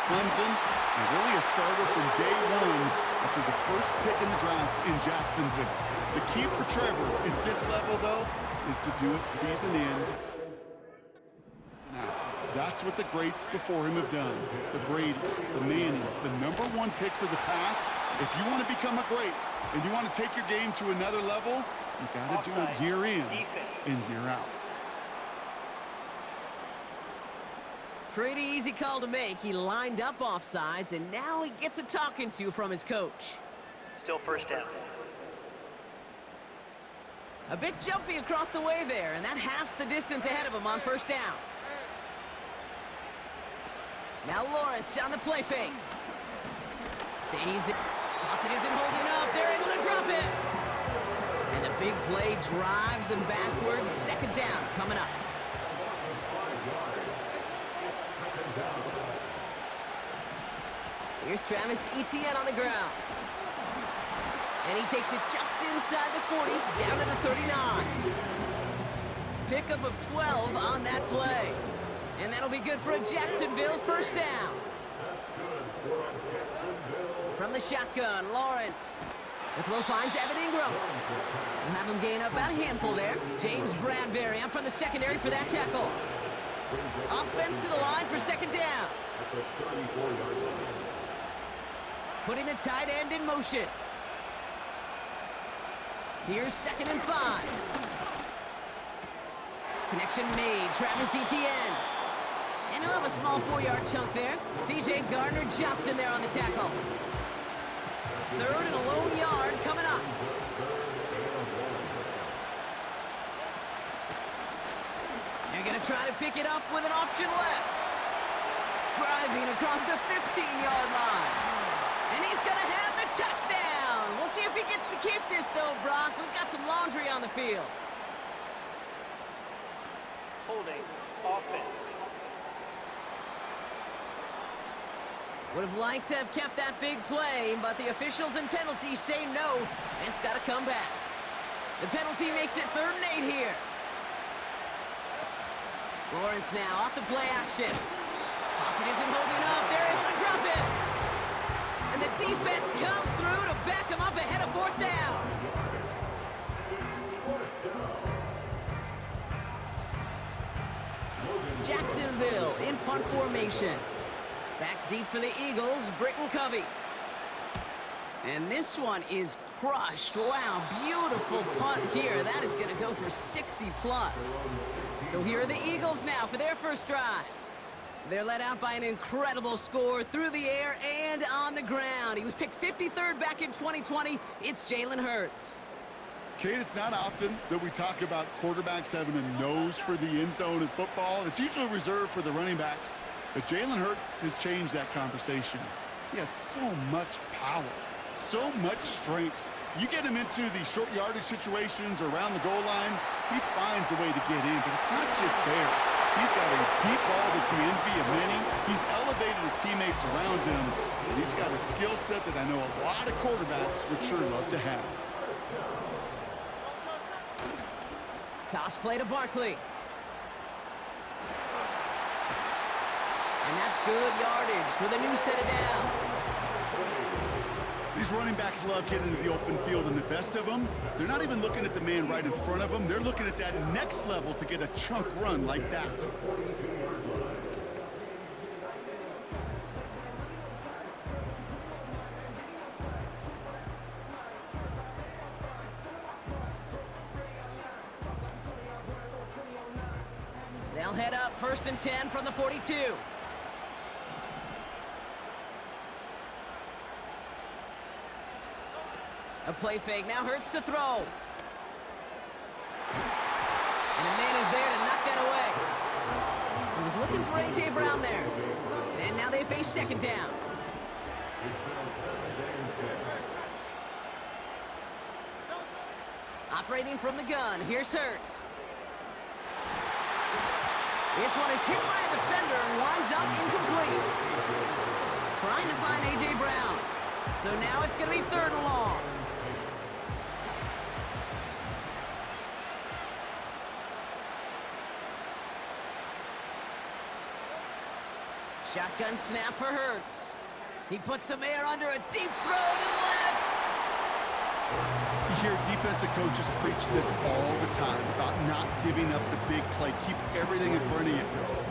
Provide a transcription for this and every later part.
Clemson, and really a starter from day one after the first pick in the draft in Jacksonville. The key for Trevor at this level, though, is to do it season in. Now, that's what the greats before him have done. The Bradys, the Mannings, the #1 picks of the past. If you want to become a great and you want to take your game to another level, you got to do it year in and year out. Pretty easy call to make. He lined up offsides, and now he gets a talking to from his coach. Still first down. A bit jumpy across the way there, and that halves the distance ahead of him on first down. Now Lawrence on the play fake. Stays it. Pocket isn't holding up. They're able to drop it. And the big play drives them backwards. Second down coming up. Here's Travis Etienne on the ground. And he takes it just inside the 40, down to the 39. Pickup of 12 on that play. And that'll be good for a Jacksonville first down. From the shotgun, Lawrence. The throw finds Evan Ingram. We'll have him gain up about a handful there. James Bradbury up from the secondary for that tackle. Offense to the line for second down. Putting the tight end in motion. Here's 2nd and 5. Connection made. Travis Etienne. And he'll have a small 4-yard chunk there. C.J. Gardner-Johnson there on the tackle. 3rd and a lone yard coming up. They're going to try to pick it up with an option left. Driving across the 15-yard line. And he's going to have the touchdown. We'll see if he gets to keep this, though, Brock. We've got some laundry on the field. Holding offense. Would have liked to have kept that big play, but the officials and penalties say no. And it's got to come back. The penalty makes it 3rd and 8 here. Lawrence now off the play action. Pocket isn't holding up. They're able to drop it. And the defense comes through to back him up ahead of 4th down. Jacksonville in punt formation. Back deep for the Eagles, Britton Covey. And this one is crushed. Wow, beautiful punt here. That is going to go for 60+. So here are the Eagles now for their first drive. They're led out by an incredible score through the air and on the ground. He was picked 53rd back in 2020. It's Jalen Hurts. Kate, it's not often that we talk about quarterbacks having a nose for the end zone in football. It's usually reserved for the running backs. But Jalen Hurts has changed that conversation. He has so much power, so much strength. You get him into the short yardage situations around the goal line, he finds a way to get in, but it's not just there. He's got a deep ball that's the envy of many. He's elevated his teammates around him, and he's got a skill set that I know a lot of quarterbacks would sure love to have. Toss play to Barkley. And that's good yardage with a new set of downs. These running backs love getting into the open field, and the best of them, they're not even looking at the man right in front of them. They're looking at that next level to get a chunk run like that. They'll head up 1st and 10 from the 42. A play fake, now Hurts to throw. And a man is there to knock that away. He was looking for A.J. Brown there. And now they face 2nd down. Operating from the gun, here's Hurts. This one is hit by a defender and winds up incomplete. Trying to find A.J. Brown. So now it's going to be 3rd and long. Shotgun snap for Hurts. He puts some air under a deep throw to the left. You hear defensive coaches preach this all the time about not giving up the big play. Keep everything in front of you.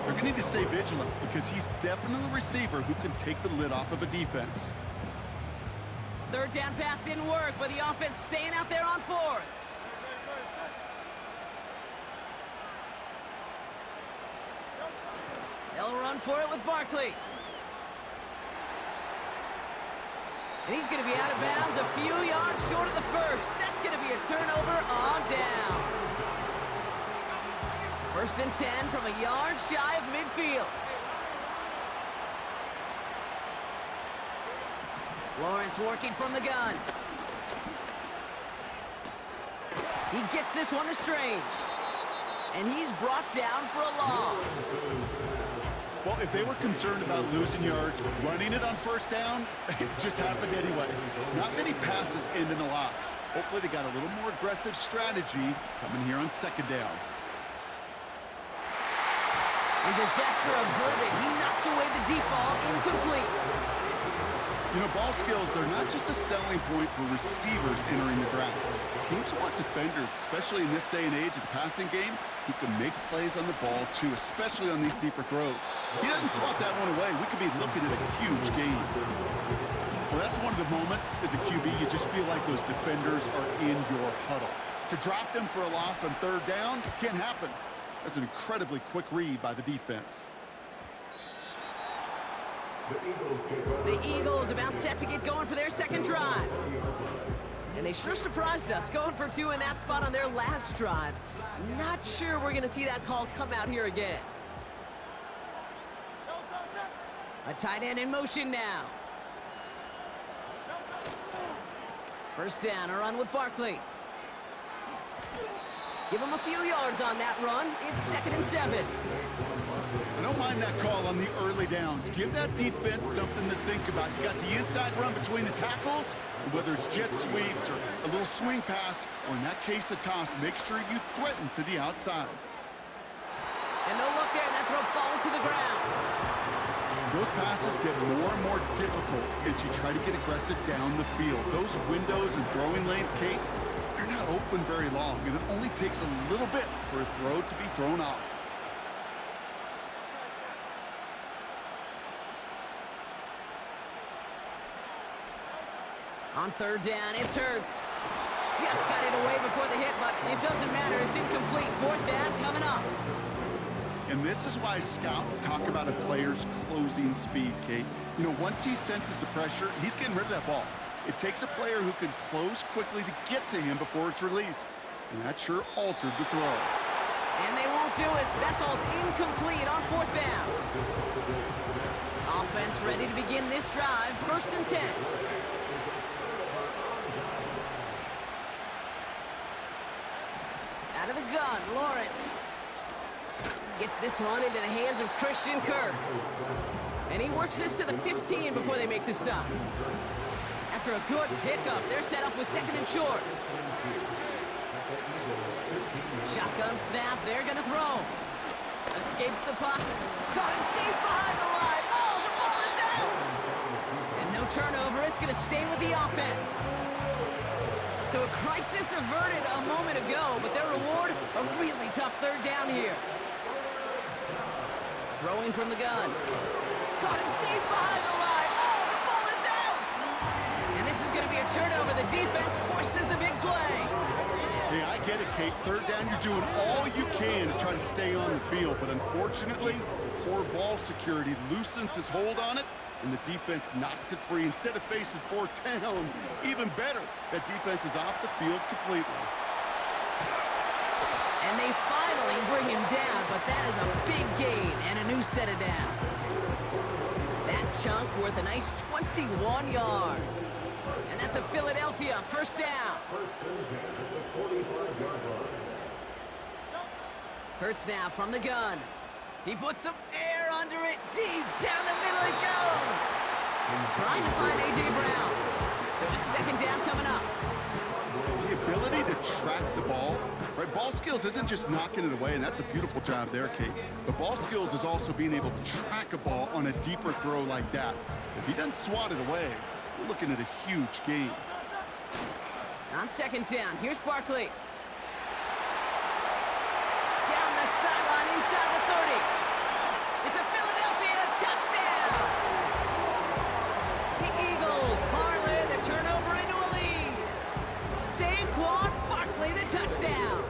They're going to need to stay vigilant because he's definitely a receiver who can take the lid off of a defense. Third down pass didn't work, but the offense staying out there on fourth. They'll run for it with Barkley. And he's going to be out of bounds a few yards short of the first. That's going to be a turnover on downs. 1st and 10 from a yard shy of midfield. Lawrence working from the gun. He gets this one to Strange. And he's brought down for a loss. Well, if they were concerned about losing yards, running it on 1st down, it just happened anyway. Not many passes end in a loss. Hopefully they got a little more aggressive strategy coming here on 2nd down. And disaster averted. He knocks away the deep ball, incomplete. You know, ball skills are not just a selling point for receivers entering the draft. Teams want defenders, especially in this day and age of the passing game, who can make plays on the ball too, especially on these deeper throws. He doesn't swat that one away. We could be looking at a huge gain. Well, that's one of the moments as a QB, you just feel like those defenders are in your huddle. To drop them for a loss on 3rd down can't happen. That's an incredibly quick read by the defense. The Eagles about set to get going for their 2nd drive. And they sure surprised us, going for 2 in that spot on their last drive. Not sure we're going to see that call come out here again. A tight end in motion now. 1st down, a run with Barkley. Give him a few yards on that run. It's 2nd and 7. I don't mind that call on the early downs. Give that defense something to think about. You got the inside run between the tackles, and whether it's jet sweeps or a little swing pass, or in that case a toss, make sure you threaten to the outside. And no look there, that throw falls to the ground. Those passes get more and more difficult as you try to get aggressive down the field. Those windows and throwing lanes, Kate, they're not open very long, and it only takes a little bit for a throw to be thrown off. On 3rd down, it's Hurts. Just got it away before the hit, but it doesn't matter. It's incomplete. 4th down coming up. And this is why scouts talk about a player's closing speed, Kate. You know, once he senses the pressure, he's getting rid of that ball. It takes a player who can close quickly to get to him before it's released. And that sure altered the throw. And they won't do it. That falls incomplete on 4th down. Offense ready to begin this drive. 1st and 10. Out of the gun, Lawrence. Gets this one into the hands of Christian Kirk. And he works this to the 15 before they make the stop. After a good pickup, they're set up with 2nd and short. Shotgun snap, they're gonna throw. Escapes the pocket. Caught him deep behind the line. Oh, the ball is out! And no turnover, it's gonna stay with the offense. So a crisis averted a moment ago, but their reward, a really tough 3rd down here. Throwing from the gun. Caught him deep behind the line. Oh, the ball is out! And this is going to be a turnover. The defense forces the big play. Hey, I get it, Kate. 3rd down, you're doing all you can to try to stay on the field. But unfortunately, poor ball security loosens his hold on it, and the defense knocks it free. Instead of facing 4th down, even better, that defense is off the field completely. And they finally bring him down, but that is a big gain and a new set of downs. That chunk worth a nice 21 yards. And that's a Philadelphia 1st down. Hurts now from the gun. He puts some air under it. Deep down the middle it goes. Trying to find A.J. Brown. So it's 2nd down coming up. The ability to track the ball, right? Ball skills isn't just knocking it away, and that's a beautiful job there, Kate. But ball skills is also being able to track a ball on a deeper throw like that. If he doesn't swat it away, we're looking at a huge gain. On second down, here's Barkley. Down the sideline inside the 30. It's a Philadelphia touchdown! The Eagles parlay the turnover into a lead. Saquon Barkley, the touchdown.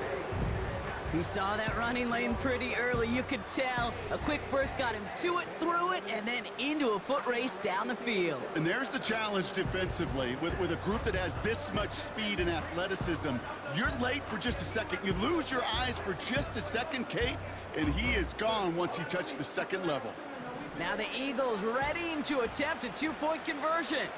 He saw that running lane pretty early, you could tell. A quick burst got him to it, through it, and then into a foot race down the field. And there's the challenge defensively. With a group that has this much speed and athleticism, you're late for just a second. You lose your eyes for just a second, Kate, and he is gone once he touched the second level. Now the Eagles ready to attempt a two-point conversion.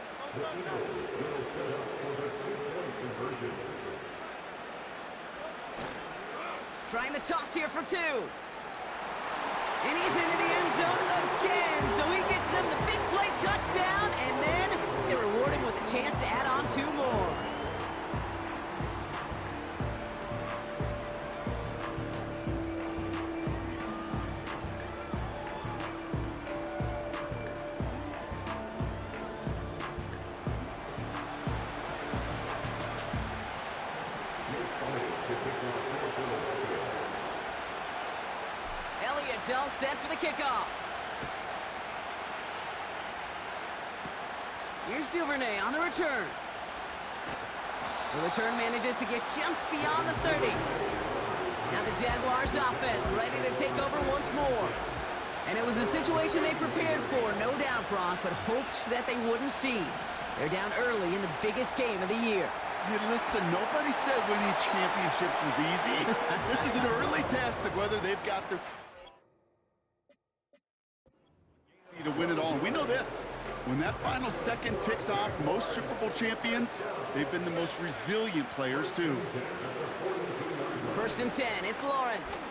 Trying the toss here for two. And he's into the end zone again, so he gets them the big play touchdown, and then they reward him with a chance to add on two more. Elliott's all set for the kickoff. Here's Duvernay on the return. The return manages to get just beyond the 30. Now the Jaguars offense ready to take over once more. And it was a situation they prepared for, no doubt, Brock, but hopes that they wouldn't see. They're down early in the biggest game of the year. Hey, listen, nobody said winning championships was easy. This is an early test of whether they've got their to win it all. And we know this. When that final second ticks off, most Super Bowl champions, they've been the most resilient players, too. First and 10, it's Lawrence.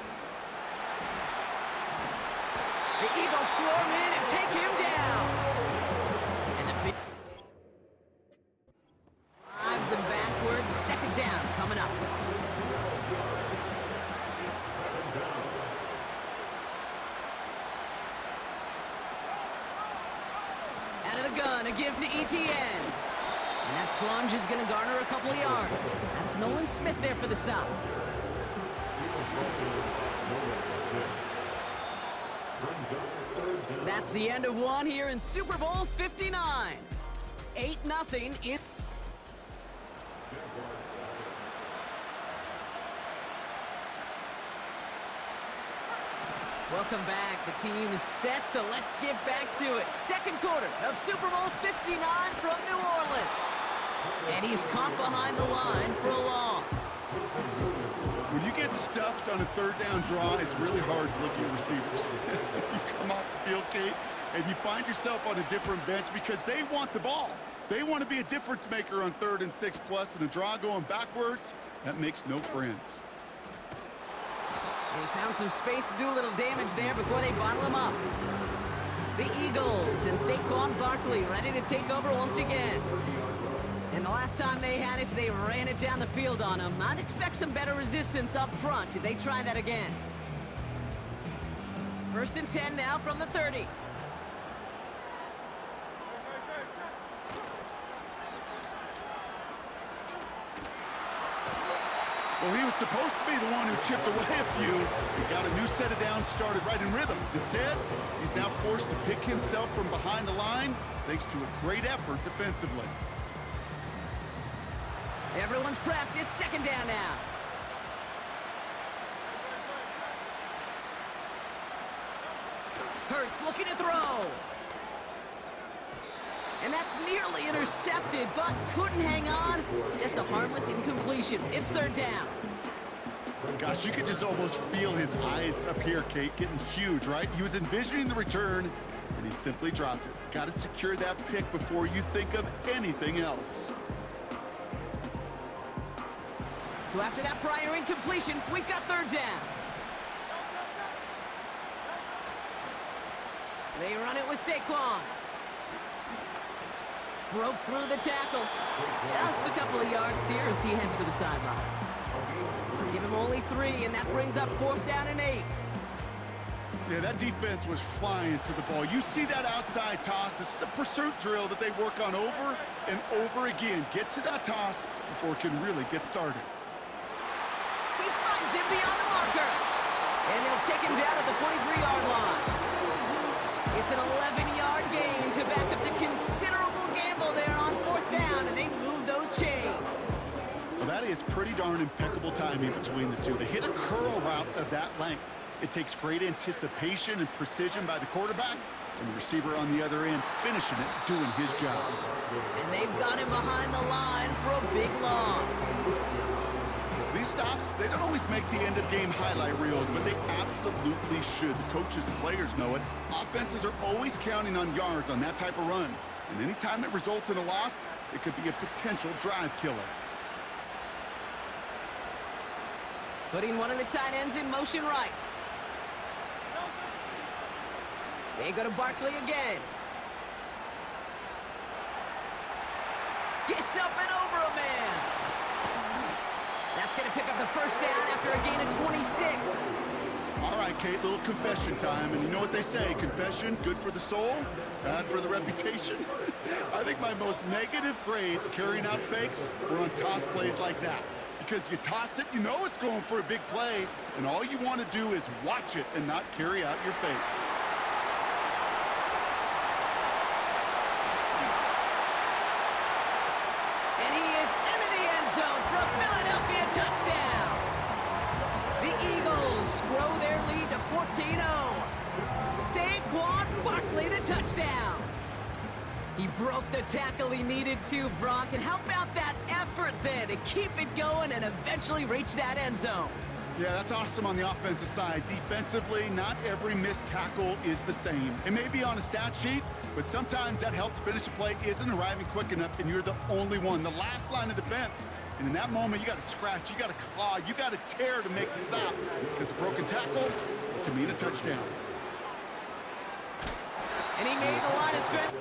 The Eagles swarm in and take him down. And the big drives them backwards. Second down coming up. Out of the gun, a give to ETN. And that plunge is going to garner a couple of yards. That's Nolan Smith there for the stop. That's the end of one here in Super Bowl 59. 8-0 in. Welcome back. The team is set, so let's get back to it. Second quarter of Super Bowl 59 from New Orleans. And he's caught behind the line for a loss. When you get stuffed on a third down draw, it's really hard to look at your receivers. You come off the field, Kate, and you find yourself on a different bench because they want the ball. They want to be a difference maker on 3rd and 6+, and a draw going backwards, that makes no friends. And he found some space to do a little damage there before they bottle him up. The Eagles and Saquon Barkley ready to take over once again. And the last time they had it, they ran it down the field on him. I'd expect some better resistance up front if they try that again. First and 10 now from the 30. Well, he was supposed to be the one who chipped away a few and got a new set of downs started right in rhythm. Instead, he's now forced to pick himself from behind the line thanks to a great effort defensively. Everyone's prepped. It's second down now. Hurts looking to throw. And that's nearly intercepted, but couldn't hang on. Just a harmless incompletion. It's third down. Gosh, you could just almost feel his eyes up here, Kate, getting huge, right? He was envisioning the return, and he simply dropped it. Got to secure that pick before you think of anything else. So after that prior incompletion, we've got third down. They run it with Saquon. Broke through the tackle. Just a couple of yards here as he heads for the sideline. Give him only 3, and that brings up 4th down and 8. Yeah, that defense was flying to the ball. You see that outside toss. This is a pursuit drill that they work on over and over again. Get to that toss before it can really get started. He finds him beyond the marker. And they'll take him down at the 43-yard line. It's an 11-yard gain to back up the considerable gamble there on 4th down, and they move those chains. Well, that is pretty darn impeccable timing between the two. They hit a curl route of that length. It takes great anticipation and precision by the quarterback, and the receiver on the other end finishing it, doing his job. And they've got him behind the line for a big loss. These stops, they don't always make the end-of-game highlight reels, but they absolutely should. The coaches and players know it. Offenses are always counting on yards on that type of run. And anytime it results in a loss, it could be a potential drive killer. Putting one of the tight ends in motion right. They go to Barkley again. Gets up and over a man. That's going to pick up the 1st down after a gain of 26. All right, Kate, little confession time. And you know what they say, confession, good for the soul, bad for the reputation. I think my most negative grades carrying out fakes were on toss plays like that. Because you toss it, you know it's going for a big play, and all you want to do is watch it and not carry out your fake. And he is into the end zone for a Philadelphia touchdown. The Eagles grow their lead to 14-0. Saquon Barkley the touchdown. He broke the tackle he needed to, Brock, and how about that effort then to keep it going and eventually reach that end zone? Yeah, that's awesome on the offensive side. Defensively, not every missed tackle is the same. It may be on a stat sheet, but sometimes that help to finish a play isn't arriving quick enough, and you're the only one, the last line of defense. And in that moment, you got to scratch, you got to claw, you got to tear to make the stop, because a broken tackle can mean a touchdown. And he made the line of scrimmage.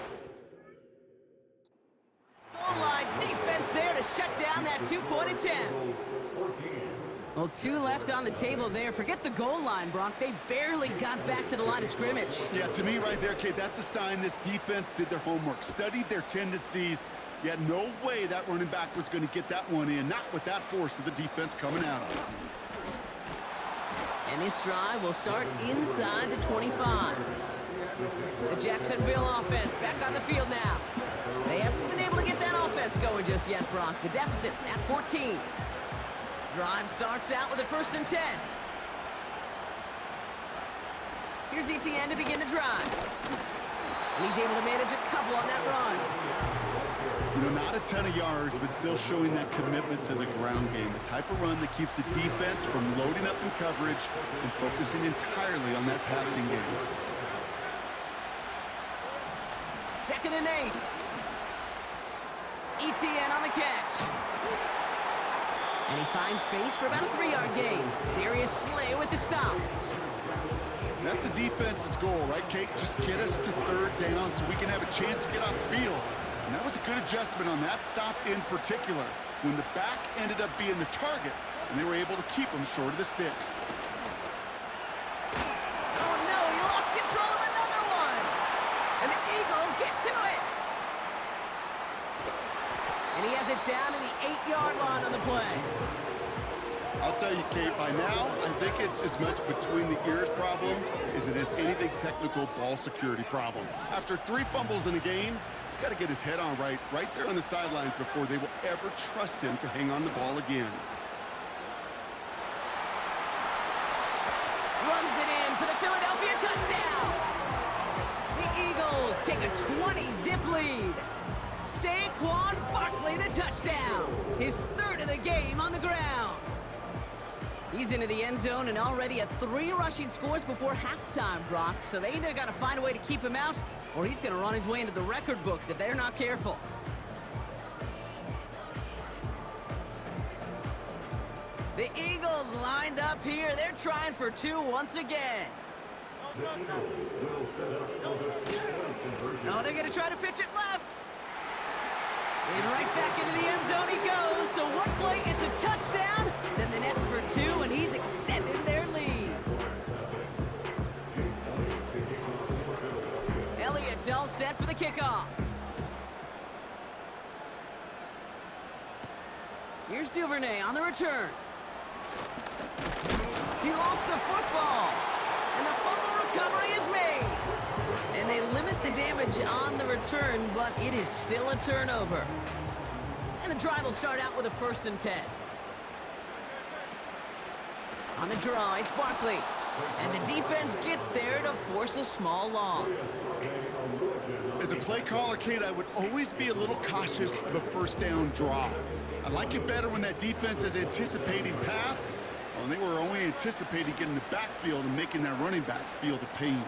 Line defense there to shut down that 2-point attempt. Well, 2 left on the table there. Forget the goal line, Brock. They barely got back to the line of scrimmage. Yeah, to me right there, Kate, that's a sign this defense did their homework, studied their tendencies. Yet no way that running back was going to get that one in, not with that force of the defense coming out of it. And this drive will start inside the 25. The Jacksonville offense back on the field now. They haven't been able to get that offense going just yet, Brock. The deficit at 14. Drive starts out with a 1st and 10. Here's ETN to begin the drive. And he's able to manage a couple on that run. You know, not a ton of yards, but still showing that commitment to the ground game. The type of run that keeps the defense from loading up in coverage and focusing entirely on that passing game. 2nd and 8. ETN on the catch. And he finds space for about a 3-yard gain. Darius Slay with the stop. That's a defense's goal, right, Kate? Just get us to 3rd down so we can have a chance to get off the field. And that was a good adjustment on that stop in particular, when the back ended up being the target, and they were able to keep him short of the sticks. Oh, no, he lost control of another one. And the Eagles get to it. And he has it down to the 8-yard line on the play. I'll tell you, Kate, by now, I think it's as much between the ears problem as it is anything technical ball security problem. After 3 fumbles in a game, he's got to get his head on right there on the sidelines before they will ever trust him to hang on the ball again. Runs it in for the Philadelphia touchdown. The Eagles take a 20-zip lead. Saquon Barkley the touchdown. His 3rd of the game on the ground. He's into the end zone and already at 3 rushing scores before halftime, Brock. So they either got to find a way to keep him out, or he's going to run his way into the record books if they're not careful. The Eagles lined up here. They're trying for 2 once again. Oh, they're going to try to pitch it left. And right back into the end zone he goes. So one play, it's a touchdown. Then the next for 2, and he's extended their lead. Elliott's all set for the kickoff. Here's Duvernay on the return. He lost the football. And the fumble recovery is made. And they limit the damage on the return, but it is still a turnover. And the drive will start out with a 1st and 10. On the draw, it's Barkley. And the defense gets there to force a small loss. As a play caller, Kate, I would always be a little cautious of a 1st down draw. I like it better when that defense is anticipating pass. Well, they were only anticipating getting the backfield and making that running back feel the pain.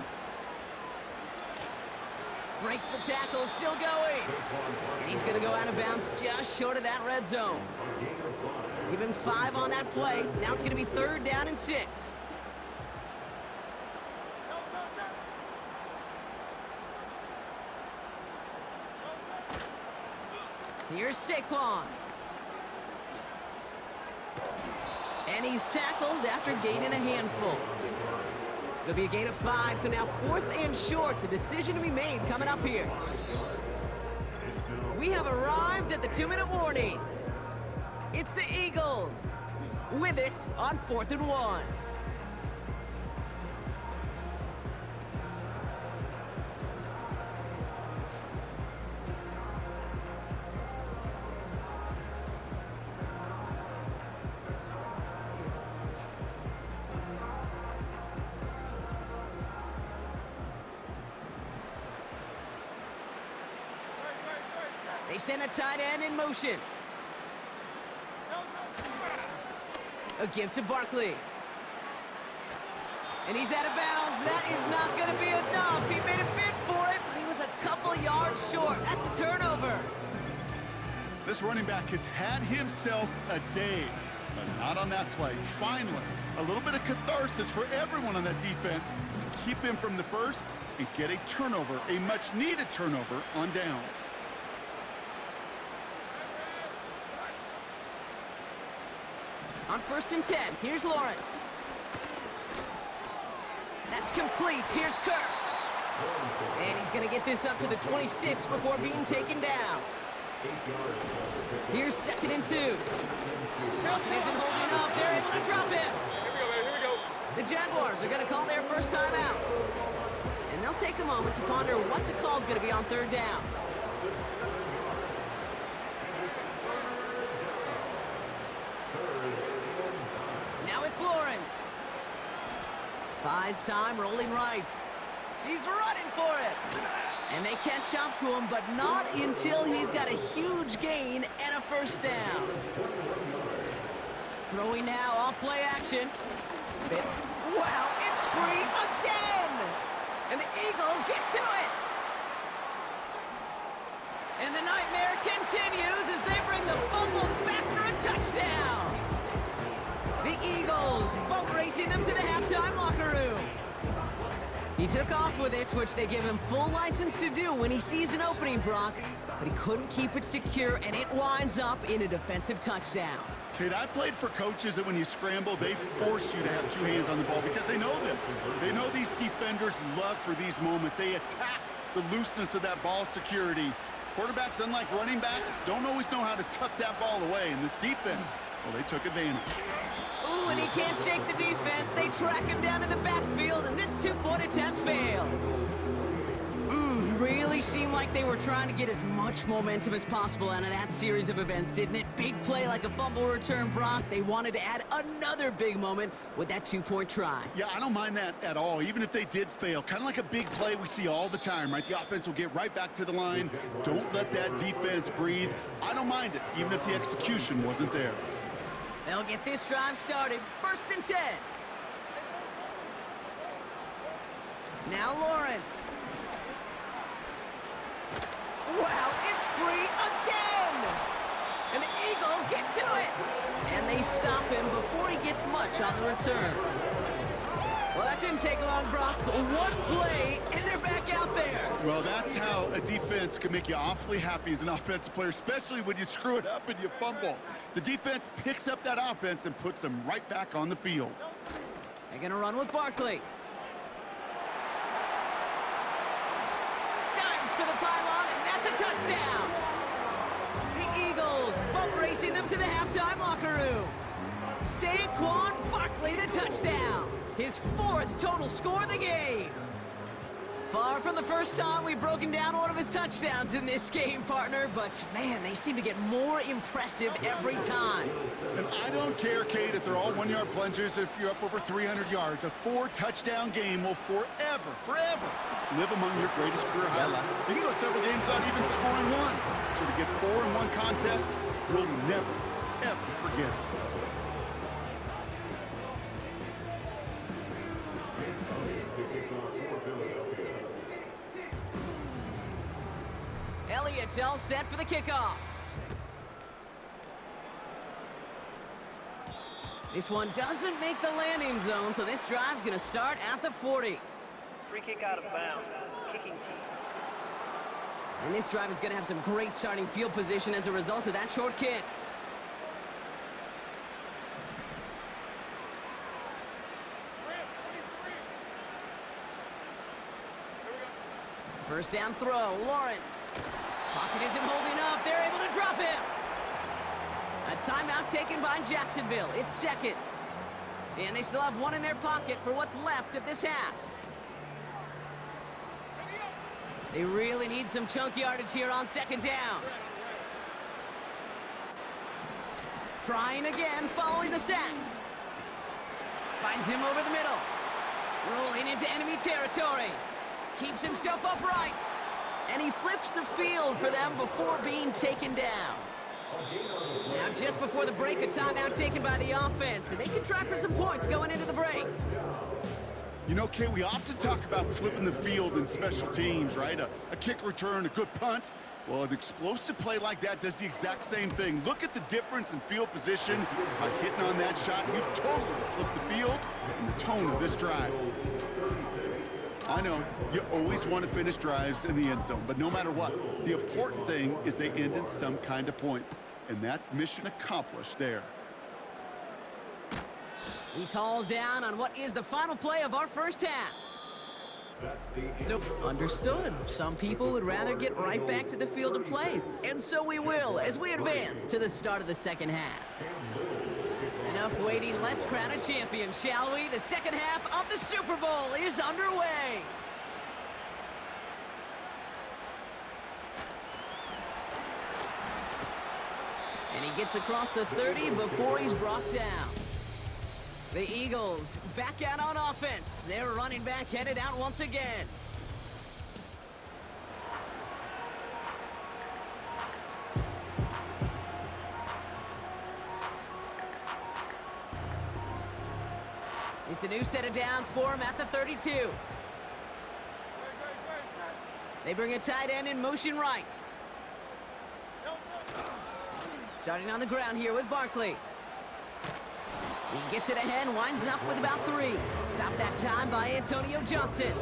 Breaks the tackle, still going. And he's going to go out of bounds just short of that red zone. Give him 5 on that play. Now it's going to be 3rd down and 6. Here's Saquon. And he's tackled after gaining a handful. It'll be a gain of 5, so now 4th and short. A decision to be made coming up here. We have arrived at the 2-minute warning. It's the Eagles with it on 4th and 1. They send a tight end in motion. A give to Barkley. And he's out of bounds. That is not going to be enough. He made a bid for it, but he was a couple yards short. That's a turnover. This running back has had himself a day, but not on that play. Finally, a little bit of catharsis for everyone on that defense to keep him from the first and get a turnover, a much-needed turnover on downs. On 1st and 10, here's Lawrence. That's complete. Here's Kirk. And he's going to get this up to the 26 before being taken down. Here's 2nd and 2. Falcon isn't holding up. They're able to drop him. Here we go. The Jaguars are going to call their first time out. And they'll take a moment to ponder what the call is going to be on 3rd down. Now it's Lawrence. Buys time, rolling right. He's running for it. And they catch up to him, but not until he's got a huge gain and a 1st down. Throwing now, off play action. Wow, it's free again! And the Eagles get to it! And the nightmare continues as they bring the fumble back for a touchdown! The Eagles boat racing them to the halftime locker room. He took off with it, which they give him full license to do when he sees an opening, Brock. But he couldn't keep it secure, and it winds up in a defensive touchdown. Kate, I played for coaches that when you scramble, they force you to have 2 hands on the ball because they know this. They know these defenders love for these moments. They attack the looseness of that ball security. Quarterbacks, unlike running backs, don't always know how to tuck that ball away. And this defense, well, they took advantage. Ooh, and he can't shake the defense. They track him down in the backfield, and this 2-point attempt fails. Really seemed like they were trying to get as much momentum as possible out of that series of events, didn't it? Big play like a fumble return, Brock. They wanted to add another big moment with that 2-point try. Yeah, I don't mind that at all, even if they did fail. Kind of like a big play we see all the time, right? The offense will get right back to the line. Don't let that defense breathe. I don't mind it, even if the execution wasn't there. They'll get this drive started. 1st and 10. Now Lawrence. Wow, it's free again! And the Eagles get to it! And they stop him before he gets much on the return. Well, that didn't take long, Brock. One play, and they're back out there. Well, that's how a defense can make you awfully happy as an offensive player, especially when you screw it up and you fumble. The defense picks up that offense and puts them right back on the field. They're going to run with Barkley. Dives for the pylon, and that's a touchdown. The Eagles boat racing them to the halftime locker room. Saquon Barkley, the touchdown. His 4th total score of the game. Far from the first time we've broken down one of his touchdowns in this game, partner, but man, they seem to get more impressive every time. And I don't care, Kate, if they're all 1-yard plungers, if you're up over 300 yards. A 4-touchdown game will forever live among your greatest career highlights. You can go several games without even scoring one. So to get 4 in one contest, you'll never, ever forget it. Elliott's all set for the kickoff. This one doesn't make the landing zone, so this drive's going to start at the 40. Free kick out of bounds. Kicking team. And this drive is going to have some great starting field position as a result of that short kick. First down throw, Lawrence. Pocket isn't holding up. They're able to drop him. A timeout taken by Jacksonville. It's second. And they still have one in their pocket for what's left of this half. They really need some chunk yardage here on second down. Trying again, following the sack. Finds him over the middle. Rolling into enemy territory. Keeps himself upright. And he flips the field for them before being taken down. Now just before the break, a timeout taken by the offense. And they can try for some points going into the break. You know, Kay, we often talk about flipping the field in special teams, right? A kick return, a good punt. Well, an explosive play like that does the exact same thing. Look at the difference in field position. By hitting on that shot, you've totally flipped the field and the tone of this drive. I know, you always want to finish drives in the end zone, but no matter what, the important thing is they end in some kind of points, and that's mission accomplished there. He's hauled down on what is the final play of our first half. So, understood. Some people would rather get right back to the field of play, and so we will as we advance to the start of the second half. Enough waiting, let's crown a champion, shall we? The second half of the Super Bowl is underway. And he gets across the 30 before he's brought down. The Eagles back out on offense. Their running back headed out once again. It's a new set of downs for him at the 32. They bring a tight end in motion right. Starting on the ground here with Barkley. He gets it ahead, winds up with about 3. Stopped that time by Antonio Johnson.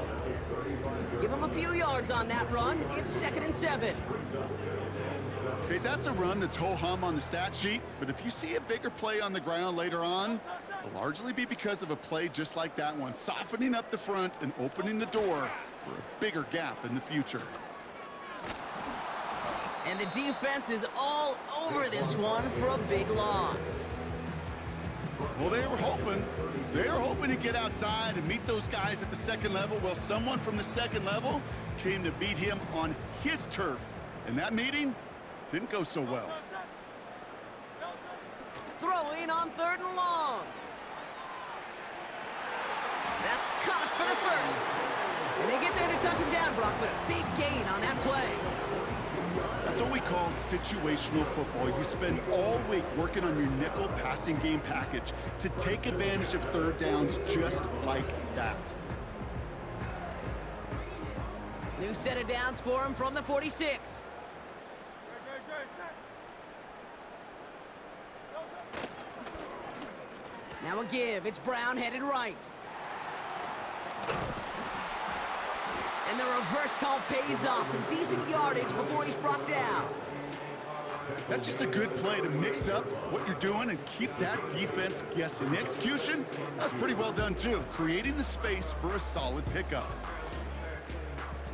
Give him a few yards on that run. It's 2nd and 7. Okay, that's a run that's ho-hum on the stat sheet, but if you see a bigger play on the ground later on, it'll largely be because of a play just like that one, softening up the front and opening the door for a bigger gap in the future. And the defense is all over this one for a big loss. Well, they were hoping to get outside and meet those guys at the second level. Well, someone from the second level came to beat him on his turf, and that meeting didn't go so well. Throwing on 3rd and long. That's caught for the first. And they get there to touch him down, Brock, but a big gain on that play. That's what we call situational football. You spend all week working on your nickel passing game package to take advantage of third downs just like that. New set of downs for him from the 46. Now a give. It's Brown headed right. And the reverse call pays off. Some decent yardage before he's brought down. That's just a good play to mix up what you're doing and keep that defense guessing. The execution, that's pretty well done too, creating the space for a solid pickup.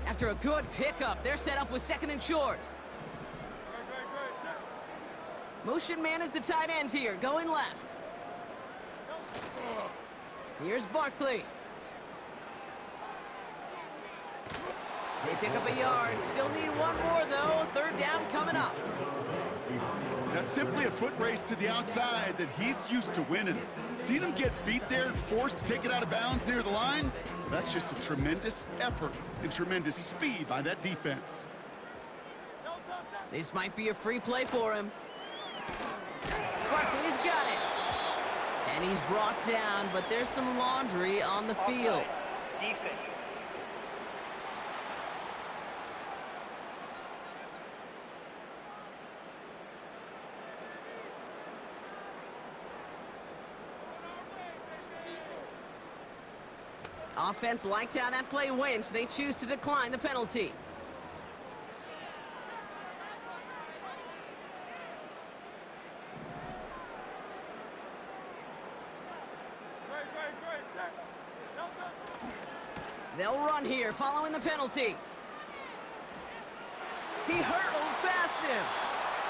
After a good pickup, they're set up with 2nd and short. Motion man is the tight end here, going left. Here's Barkley. They pick up a yard. Still need one more, though. 3rd down coming up. That's simply a foot race to the outside that he's used to winning. Seeing him get beat there and forced to take it out of bounds near the line, that's just a tremendous effort and tremendous speed by that defense. This might be a free play for him. Barkley's got it. And he's brought down, but there's some laundry on the field. Defense. Offense liked how that play went, so they choose to decline the penalty. They'll run here, following the penalty. He hurdles past him.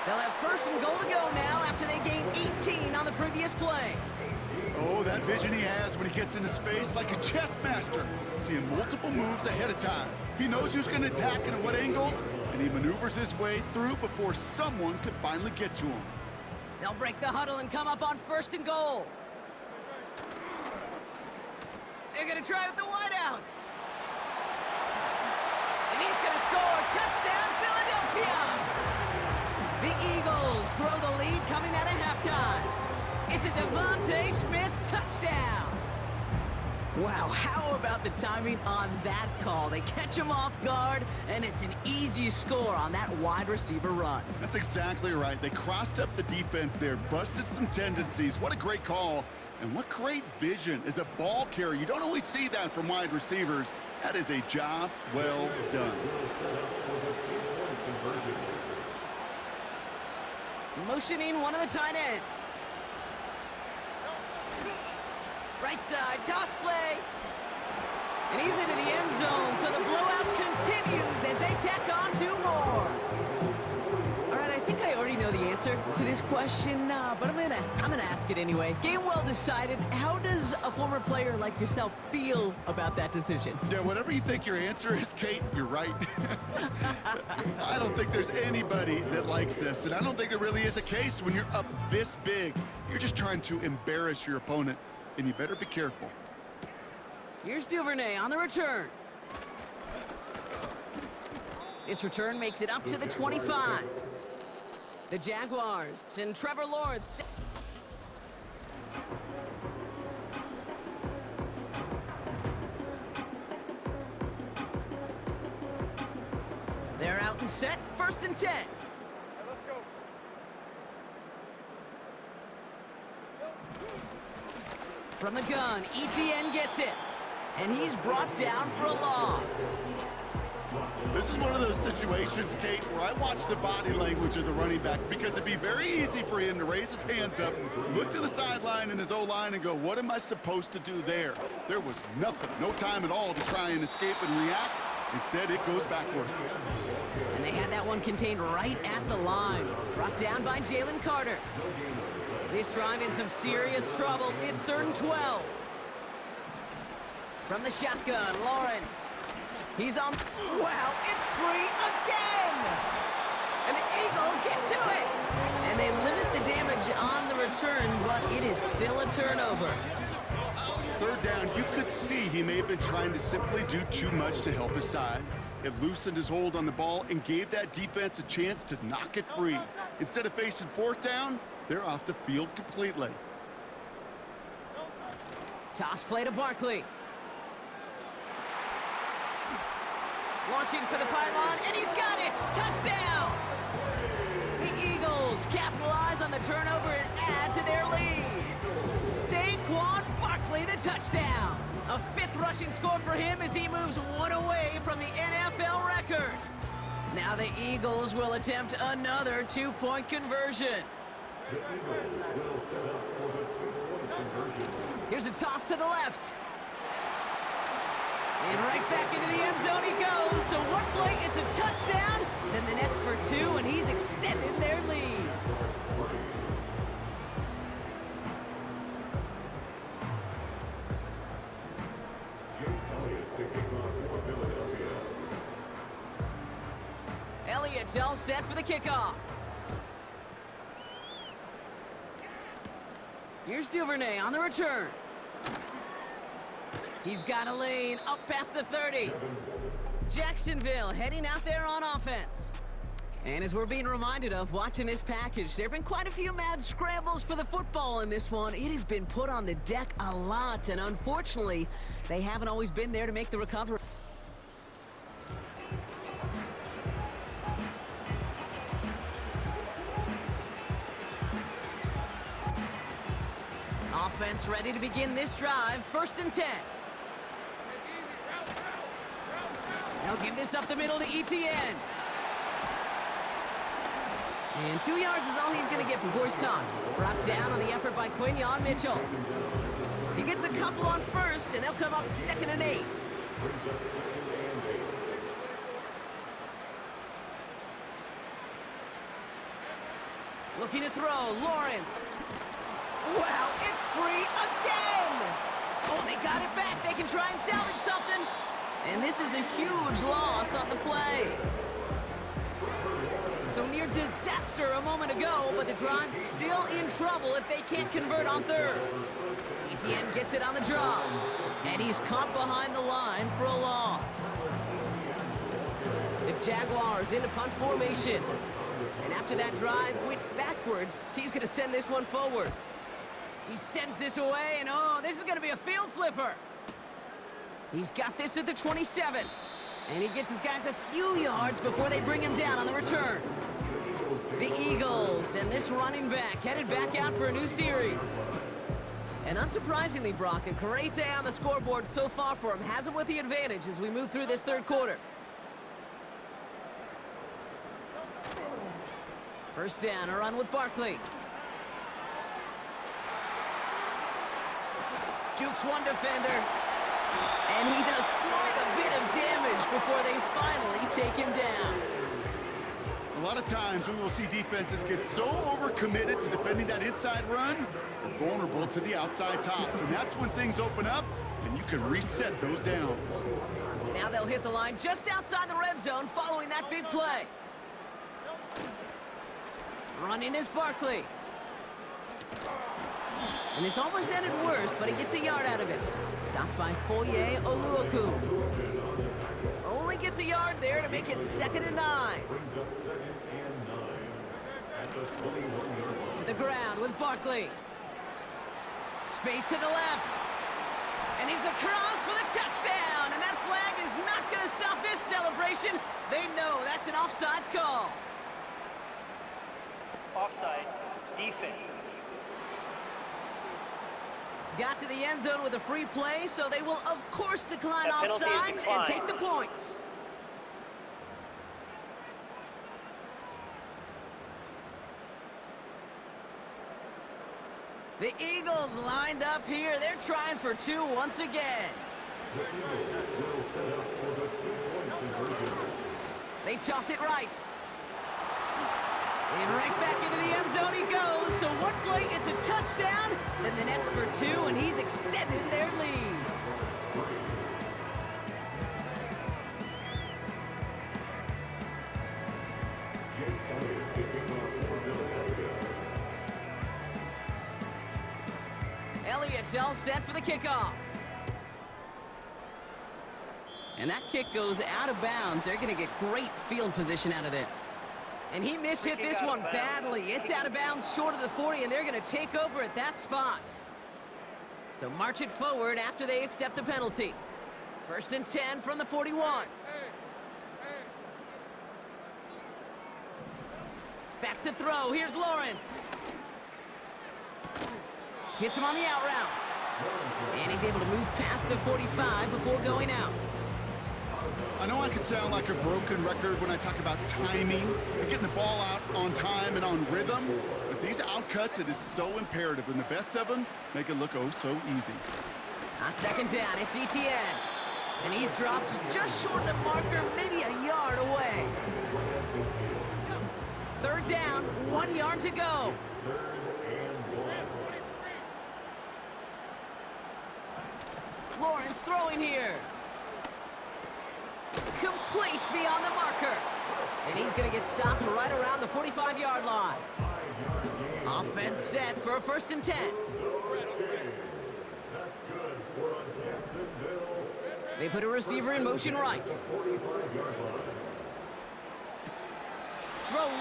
They'll have 1st and goal to go now after they gained 18 on the previous play. Oh, that vision he has when he gets into space like a chess master, seeing multiple moves ahead of time. He knows who's going to attack and at what angles, and he maneuvers his way through before someone could finally get to him. They'll break the huddle and come up on 1st and goal. They're going to try with the wideout. And he's going to score. Touchdown, Philadelphia! The Eagles grow the lead coming out of halftime. It's a Devontae Smith touchdown. Wow, how about the timing on that call? They catch him off guard, and it's an easy score on that wide receiver run. That's exactly right. They crossed up the defense there, busted some tendencies. What a great call, and what great vision as a ball carrier. You don't always see that from wide receivers. That is a job well done. Motioning one of the tight ends. Right side, toss play. And he's into the end zone, so the blowout continues as they tack on 2 more. All right, I think I already know the answer to this question, but I'm gonna ask it anyway. Game well decided. How does a former player like yourself feel about that decision? Yeah, whatever you think your answer is, Kate, you're right. I don't think there's anybody that likes this, and I don't think there really is a case when you're up this big. You're just trying to embarrass your opponent, and you better be careful. Here's Duvernay on the return. This return makes it up to the 25. The Jaguars and Trevor Lawrence. They're out and set, 1st and 10. Let's go. From the gun, ETN gets it. And he's brought down for a loss. This is one of those situations, Kate, where I watch the body language of the running back because it'd be very easy for him to raise his hands up, look to the sideline in his O-line and go, what am I supposed to do there? There was nothing, no time at all to try and escape and react. Instead, it goes backwards. And they had that one contained right at the line. Brought down by Jalen Carter. This drive in some serious trouble. It's 3rd and 12. From the shotgun, Lawrence. He's on. Wow, it's free again! And the Eagles get to it! And they limit the damage on the return, but it is still a turnover. 3rd down, you could see he may have been trying to simply do too much to help his side. It loosened his hold on the ball and gave that defense a chance to knock it free. Instead of facing 4th down, they're off the field completely. Toss play to Barkley. Launching for the pylon, and he's got it! Touchdown! The Eagles capitalize on the turnover and add to their lead. Saquon Barkley Barkley, the touchdown. A 5th rushing score for him as he moves one away from the NFL record. Now the Eagles will attempt another 2-point conversion. Here's a toss to the left. And right back into the end zone he goes. So one play, it's a touchdown. Then the next for 2, and he's extended their lead. Elliott's all set for the kickoff. Here's Duvernay on the return. He's got a lane up past the 30. Jacksonville heading out there on offense. And as we're being reminded of watching this package, there have been quite a few mad scrambles for the football in this one. It has been put on the deck a lot, and unfortunately, they haven't always been there to make the recovery. Offense ready to begin this drive. 1st and 10. They'll give this up the middle to ETN. And 2 yards is all he's going to get before he's caught. Brought down on the effort by Quinyon Mitchell. He gets a couple on 1st, and they'll come up 2nd and 8. Looking to throw, Lawrence. Well, it's free again! Oh, they got it back. They can try and salvage something. And this is a huge loss on the play. So near disaster a moment ago, but the drive's still in trouble if they can't convert on 3rd. ETN gets it on the draw. And he's caught behind the line for a loss. The Jaguars into punt formation. And after that drive went backwards, he's going to send this one forward. He sends this away, and oh, this is going to be a field flipper. He's got this at the 27. And he gets his guys a few yards before they bring him down on the return. The Eagles and this running back headed back out for a new series. And unsurprisingly, Brock, a great day on the scoreboard so far for him. Has him with the advantage as we move through this 3rd quarter. 1st down, a run with Barkley. Jukes one defender. And he does quite a bit of damage before they finally take him down. A lot of times we will see defenses get so overcommitted to defending that inside run, they're vulnerable to the outside toss. And that's when things open up and you can reset those downs. Now they'll hit the line just outside the red zone following that big play. Running is Barkley. And this almost ended worse, but he gets a yard out of it. Stopped by Foye Oluoku. Only gets a yard there to make it 2nd and 9. To the ground with Barkley. Space to the left. And he's across for the touchdown. And that flag is not going to stop this celebration. They know that's an offsides call. Offside. Defense. Got to the end zone with a free play, so they will, of course, decline offsides and take the points. The Eagles lined up here. They're trying for 2 once again. They toss it right. And right back into the end zone he goes. So one play, it's a touchdown. Then the next for 2, and he's extended their lead. Elliott's all set for the kickoff. And that kick goes out of bounds. They're going to get great field position out of this. And he mishit this one badly. It's out of bounds short of the 40, and they're going to take over at that spot. So march it forward after they accept the penalty. 1st and 10 from the 41. Back to throw. Here's Lawrence. Hits him on the out route. And he's able to move past the 45 before going out. I know I could sound like a broken record when I talk about timing and getting the ball out on time and on rhythm, but these outcuts, it is so imperative, and the best of them make it look oh so easy. On second down, it's Etienne. And he's dropped just short of the marker, maybe a yard away. Third down, 1 yard to go. Lawrence throwing here. Complete beyond the marker. And he's going to get stopped right around the 45-yard line. Offense set for a 1st and 10. They put a receiver in motion right. Throw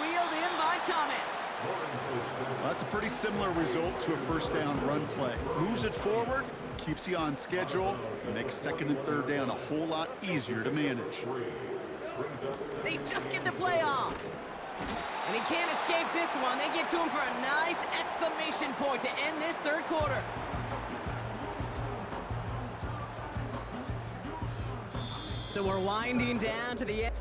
reeled in by Thomas. Well, that's a pretty similar result to a 1st down run play. Moves it forward, keeps you on schedule, and makes 2nd and 3rd down a whole lot easier to manage. They just get the play off. And he can't escape this one. They get to him for a nice exclamation point to end this 3rd quarter. So we're winding down to the end.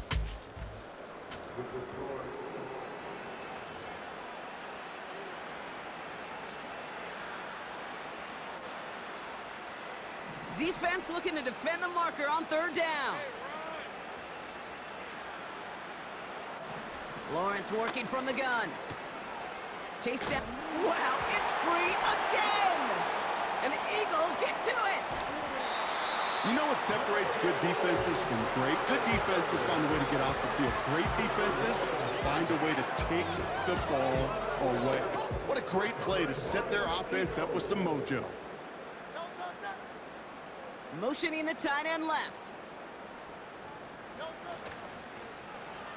Defense looking to defend the marker on 3rd down. Lawrence working from the gun. Chase step. Wow, it's free again! And the Eagles get to it! You know what separates good defenses from great? Good defenses find a way to get off the field. Great defenses find a way to take the ball away. What a great play to set their offense up with some mojo. Motioning the tight end left.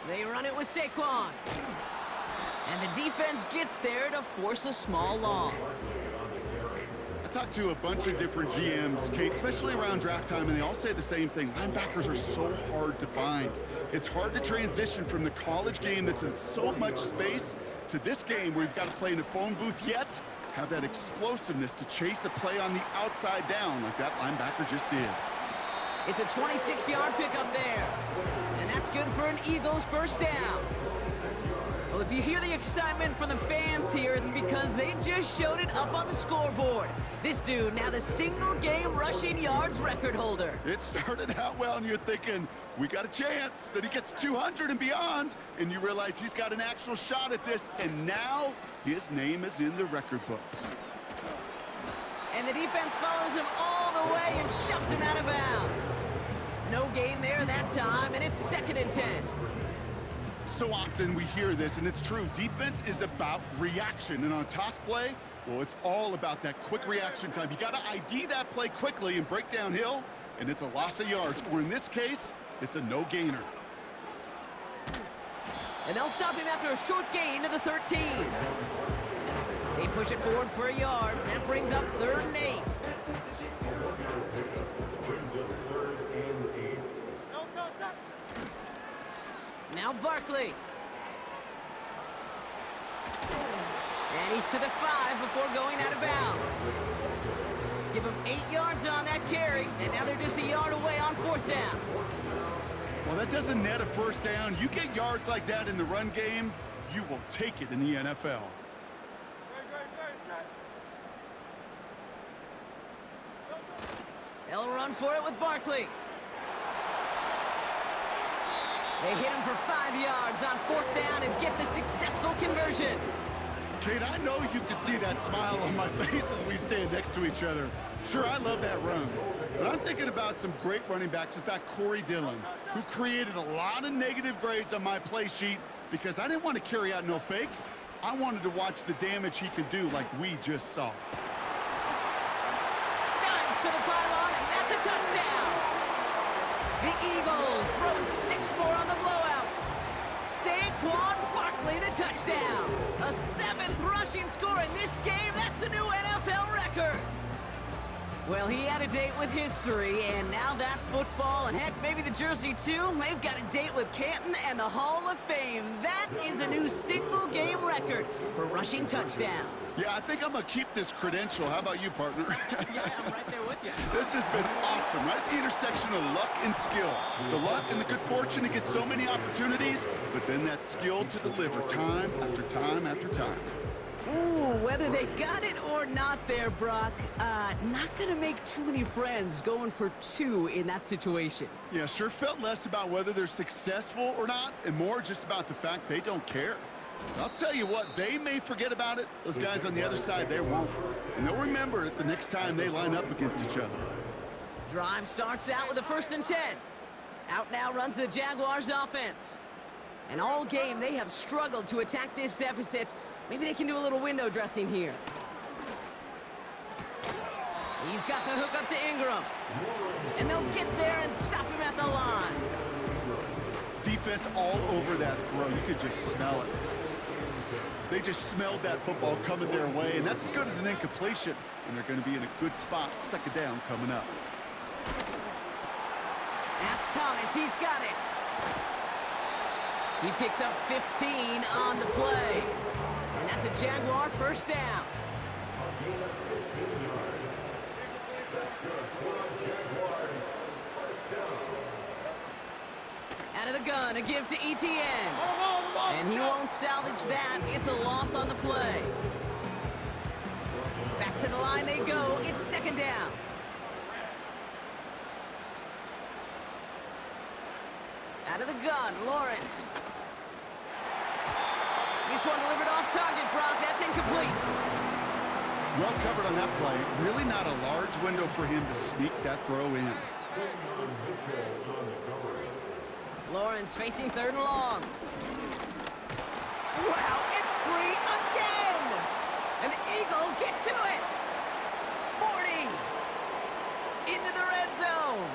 They run it with Saquon. And the defense gets there to force a small loss. I talked to a bunch of different GMs, Kate, especially around draft time, and they all say the same thing. Linebackers are so hard to find. It's hard to transition from the college game that's in so much space to this game where you've got to play in a phone booth, yet have that explosiveness to chase a play on the outside down like that linebacker just did. It's a 26-yard pickup there. And that's good for an Eagles 1st down. Well, if you hear the excitement from the fans here, it's because they just showed it up on the scoreboard. This dude, now the single-game rushing yards record holder. It started out well, and you're thinking, we got a chance that he gets 200 and beyond, and you realize he's got an actual shot at this, and now his name is in the record books. And the defense follows him all the way and shoves him out of bounds. No gain there that time, and it's 2nd and 10. So often we hear this, and it's true. Defense is about reaction, and on a toss play, well, it's all about that quick reaction time. You got to ID that play quickly and break downhill, and it's a loss of yards. Or in this case, it's a no-gainer. And they'll stop him after a short gain to the 13. They push it forward for a yard. That brings up 3rd and 8. Now Barkley. And he's to the 5 before going out of bounds. Give him 8 yards on that carry, and now they're just a yard away on 4th down. Well, that doesn't net a 1st down. You get yards like that in the run game, you will take it in the NFL. They'll run for it with Barkley. They hit him for 5 yards on 4th down and get the successful conversion. Kate, I know you can see that smile on my face as we stand next to each other. Sure, I love that run, but I'm thinking about some great running backs. In fact, Corey Dillon, who created a lot of negative grades on my play sheet because I didn't want to carry out no fake. I wanted to watch the damage he could do like we just saw. Dives for the pylon, and that's a touchdown. The Eagles throwing 6 more on the blowout. Saquon Barkley, the touchdown. A 7th rushing score in this game. That's a new NFL record. Well, he had a date with history, and now that football, and heck, maybe the jersey too, they've got a date with Canton and the Hall of Fame. That is a new single-game record for rushing touchdowns. Yeah, I think I'm going to keep this credential. How about you, partner? Yeah, I'm right there with you. This has been awesome, right at the intersection of luck and skill. The luck and the good fortune to get so many opportunities, but then that skill to deliver time after time after time. Ooh, whether they got it or not there, Brock, not gonna make too many friends going for 2 in that situation. Yeah, sure felt less about whether they're successful or not, and more just about the fact they don't care. I'll tell you what, they may forget about it. Those guys on the other side, they won't. And they'll remember it the next time they line up against each other. Drive starts out with a 1st and 10. Out now runs the Jaguars offense. And all game, they have struggled to attack this deficit. Maybe they can do a little window dressing here. He's got the hook up to Ingram. And they'll get there and stop him at the line. Defense all over that throw. You could just smell it. They just smelled that football coming their way, and that's as good as an incompletion. And they're going to be in a good spot. 2nd down coming up. That's Thomas. He's got it. He picks up 15 on the play. And that's a Jaguar 1st down. Out of the gun, a give to ETN. And he won't salvage that. It's a loss on the play. Back to the line they go. It's 2nd down. Out of the gun, Lawrence. This one delivered off target, Brock. That's incomplete. Well covered on that play. Really not a large window for him to sneak that throw in. Lawrence facing 3rd and long. Wow, it's free again! And the Eagles get to it! 40! Into the red zone!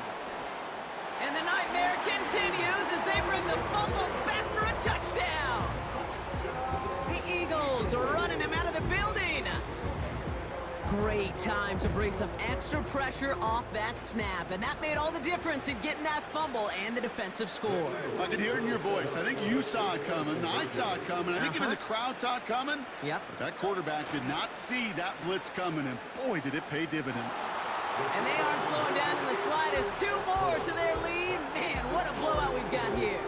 And the nightmare continues as they bring the fumble back for a touchdown! The Eagles are running them out of the building! Great time to bring some extra pressure off that snap, and that made all the difference in getting that fumble and the defensive score. I can hear it in your voice. I think you saw it coming. I saw it coming. I think even the crowd saw it coming. Yep. But that quarterback did not see that blitz coming, and boy, did it pay dividends. And they aren't slowing down in the slightest. 2 more to their lead. Man, what a blowout we've got here.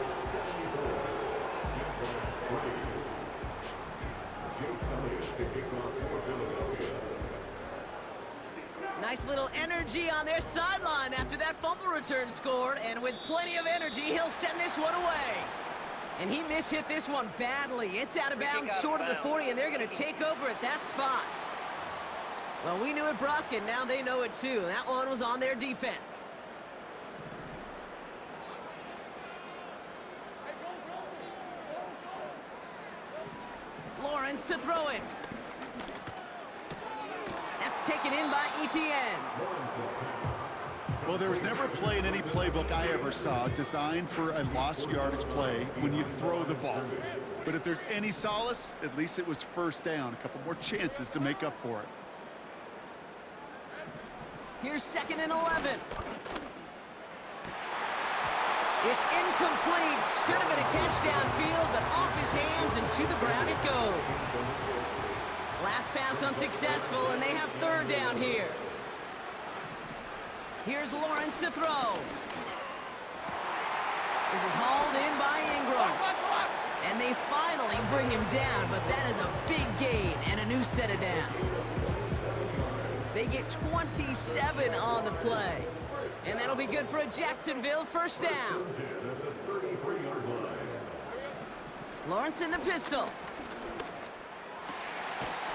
Nice little energy on their sideline after that fumble return scored, and with plenty of energy, he'll send this one away. And he mishit this one badly. It's out of bounds short of the 40, and they're going to take over at that spot. Well, we knew it, Brock, and now they know it too. That one was on their defense. Lawrence to throw it. That's taken in by ETN. Well, there was never a play in any playbook I ever saw designed for a lost yardage play when you throw the ball. But if there's any solace, at least it was 1st down. A couple more chances to make up for it. Here's 2nd and 11. It's incomplete. Should have been a catch downfield, but off his hands and to the ground it goes. Last pass unsuccessful, and they have 3rd down here. Here's Lawrence to throw. This is hauled in by Ingram. And they finally bring him down, but that is a big gain and a new set of downs. They get 27 on the play. And that'll be good for a Jacksonville 1st down. Lawrence in the pistol.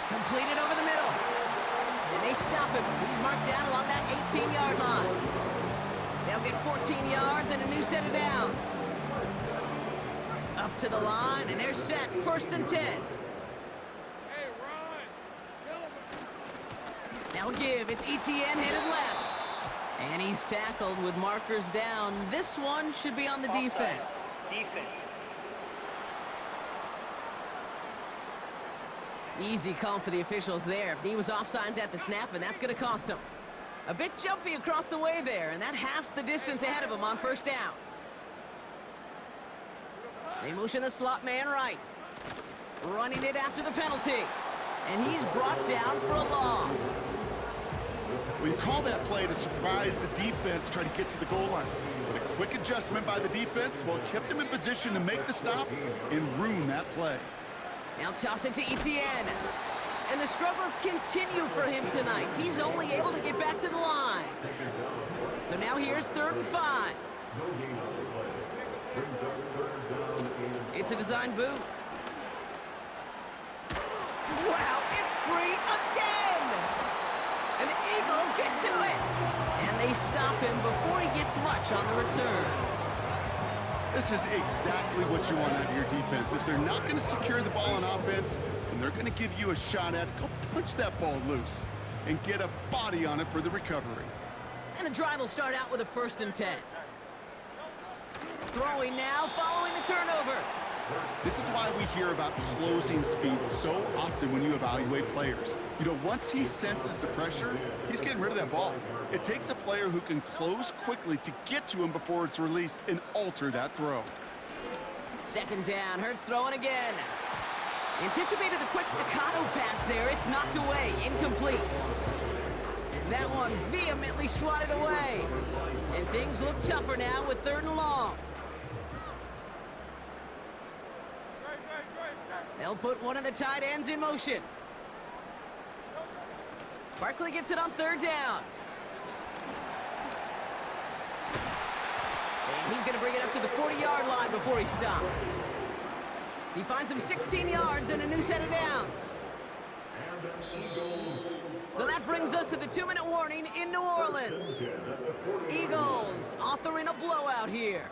Completed over the middle. And they stop him. He's marked down along that 18-yard line. They'll get 14 yards and a new set of downs. Up to the line, and they're set. 1st and 10. Now a give. It's ETN headed left. And he's tackled with markers down. This one should be on the defense. Defense. Easy call for the officials there. He was offsides at the snap, and that's going to cost him. A bit jumpy across the way there, and that halves the distance ahead of him on first down. They motion the slot man right. Running it after the penalty. And he's brought down for a loss. Well, you call that play to surprise the defense, try to get to the goal line. But a quick adjustment by the defense, well, kept him in position to make the stop and ruin that play. Now toss it to Etienne. And the struggles continue for him tonight. He's only able to get back to the line. So now here's 3rd and 5. It's a design boot. Wow, it's free again! And the Eagles get to it! And they stop him before he gets much on the return. This is exactly what you want out of your defense. If they're not going to secure the ball on offense, and they're going to give you a shot at it, go punch that ball loose and get a body on it for the recovery. And the drive will start out with a 1st and 10. Throwing now, following the turnover. This is why we hear about closing speed so often when you evaluate players. You know, once he senses the pressure, he's getting rid of that ball. It takes a player who can close quickly to get to him before it's released and alter that throw. 2nd down, Hurts throwing again. Anticipated the quick staccato pass there. It's knocked away, incomplete. That one vehemently swatted away. And things look tougher now with 3rd and long. They'll put one of the tight ends in motion. Barkley gets it on 3rd down. And he's going to bring it up to the 40-yard line before he stopped. He finds him 16 yards and a new set of downs. So that brings us to the 2-minute warning in New Orleans. Eagles authoring a blowout here.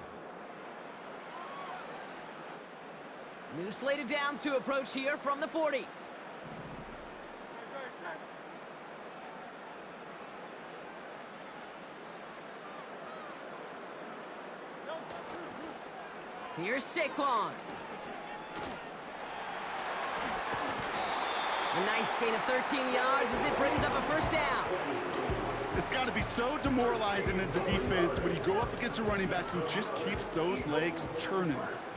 New slated downs to approach here from the 40. Here's Saquon. A nice gain of 13 yards as it brings up a 1st down. It's got to be so demoralizing as a defense when you go up against a running back who just keeps those legs churning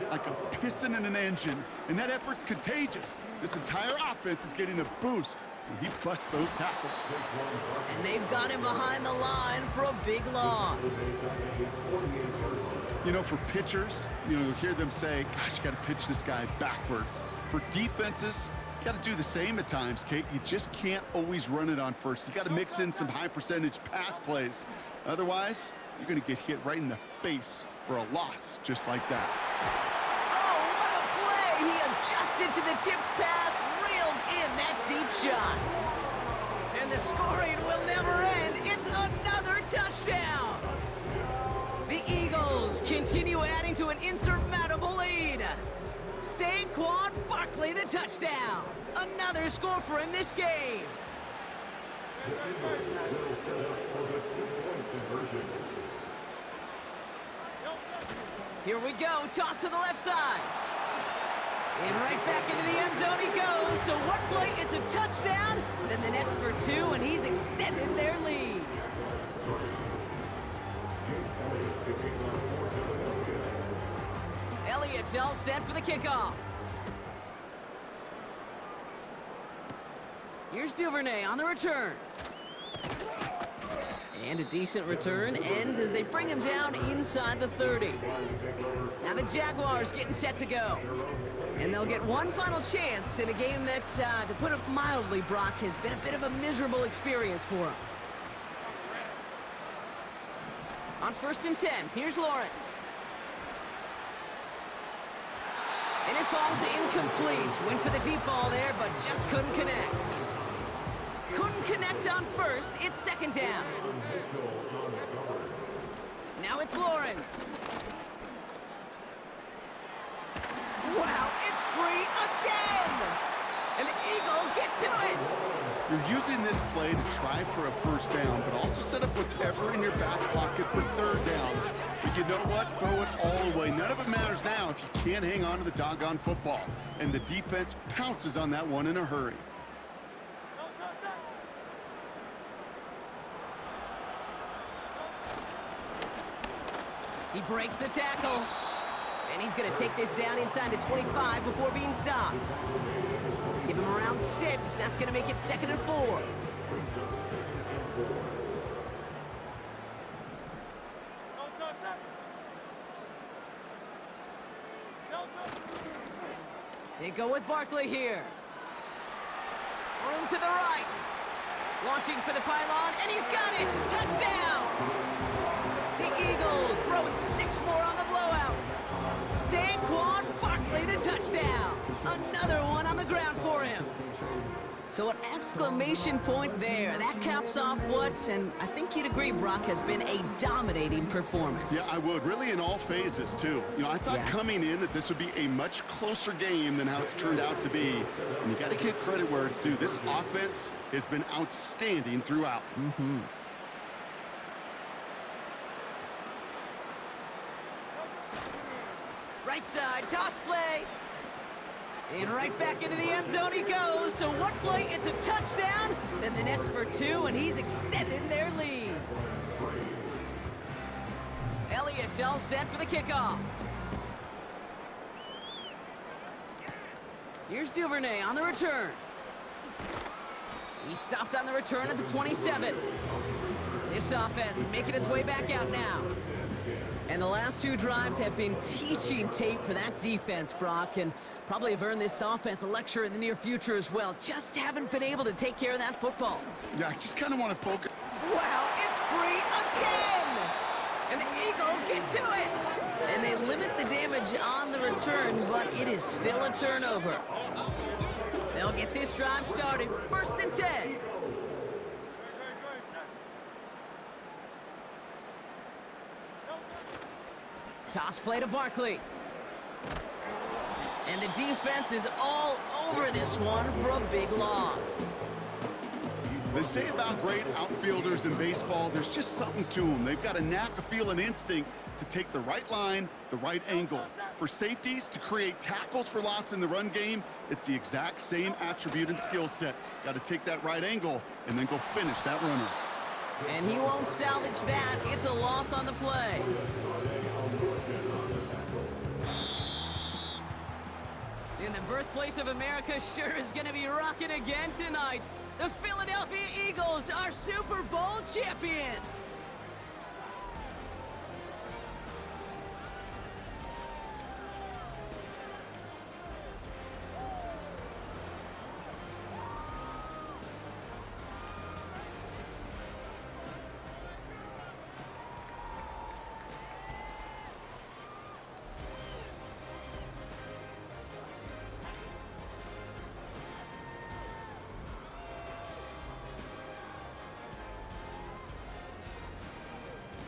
like a piston in an engine, and that effort's contagious. This entire offense is getting a boost when he busts those tackles. And they've got him behind the line for a big loss. You know, for pitchers, you know, you'll hear them say, gosh, you got to pitch this guy backwards. For defenses, you got to do the same at times, Kate. You just can't always run it on first. You got to mix in some high percentage pass plays. Otherwise, you're going to get hit right in the face for a loss just like that. Oh, what a play! He adjusted to the tipped pass, reels in that deep shot. And the scoring will never end. It's another touchdown. The Eagles continue adding to an insurmountable lead. Saquon Barkley, the touchdown. Another score for him this game. Here we go, toss to the left side. And right back into the end zone he goes. So one play, it's a touchdown. Then the next for 2, and he's extended their lead. Elliott's all set for the kickoff. Here's Duvernay on the return. And a decent return ends as they bring him down inside the 30. Now the Jaguars getting set to go. And they'll get one final chance in a game that, to put it mildly, Brock, has been a bit of a miserable experience for them. On 1st and 10, here's Lawrence. And it falls incomplete. Went for the deep ball there, but just couldn't connect. Couldn't connect on 1st. It's 2nd down. Now it's Lawrence. Wow, it's free again! And the Eagles get to it! You're using this play to try for a 1st down, but also set up whatever in your back pocket for 3rd down. But you know what? Throw it all away. None of it matters now if you can't hang on to the doggone football. And the defense pounces on that one in a hurry. He breaks a tackle. And he's going to take this down inside the 25 before being stopped. Give him around 6. That's going to make it 2nd and 4. They go with Barkley here. Room to the right. Launching for the pylon, and he's got it! Touchdown! The Eagles throwing 6 more on the blowout. Saquon Barkley, the touchdown. Another one on the ground for him. So an exclamation point there. That caps off what, and I think you'd agree, Brock, has been a dominating performance. Yeah, I would. Really in all phases, too. You know, I thought coming in that this would be a much closer game than how it's turned out to be. And you got to give credit where it's due. This offense has been outstanding throughout. Right side, toss play. And right back into the end zone he goes. So one play, it's a touchdown. Then the next for 2, and he's extending their lead. Elliott's all set for the kickoff. Here's Duvernay on the return. He stopped on the return at the 27. This offense making its way back out now. And the last 2 drives have been teaching tape for that defense, Brock, and probably have earned this offense a lecture in the near future as well. Just haven't been able to take care of that football. Yeah, I just kind of want to focus. Wow, it's free again! And the Eagles get to it! And they limit the damage on the return, but it is still a turnover. They'll get this drive started. 1st and 10. Toss play to Barkley. And the defense is all over this one for a big loss. They say about great outfielders in baseball, there's just something to them. They've got a knack, a feel, and instinct to take the right line, the right angle. For safeties, to create tackles for loss in the run game, it's the exact same attribute and skill set. Got to take that right angle and then go finish that runner. And he won't salvage that. It's a loss on the play. And the birthplace of America sure is going to be rocking again tonight. The Philadelphia Eagles are Super Bowl champions.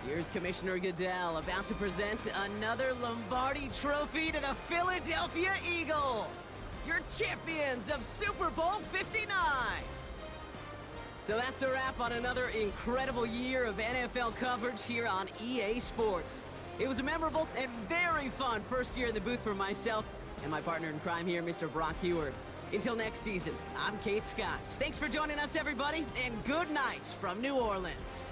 Here's Commissioner Goodell about to present another Lombardi Trophy to the Philadelphia Eagles, your champions of Super Bowl 59. So that's a wrap on another incredible year of NFL coverage here on EA Sports. It was a memorable and very fun first year in the booth for myself and my partner in crime here, Mr. Brock Heward. Until next season, I'm Kate Scott. Thanks for joining us, everybody, and good night from New Orleans.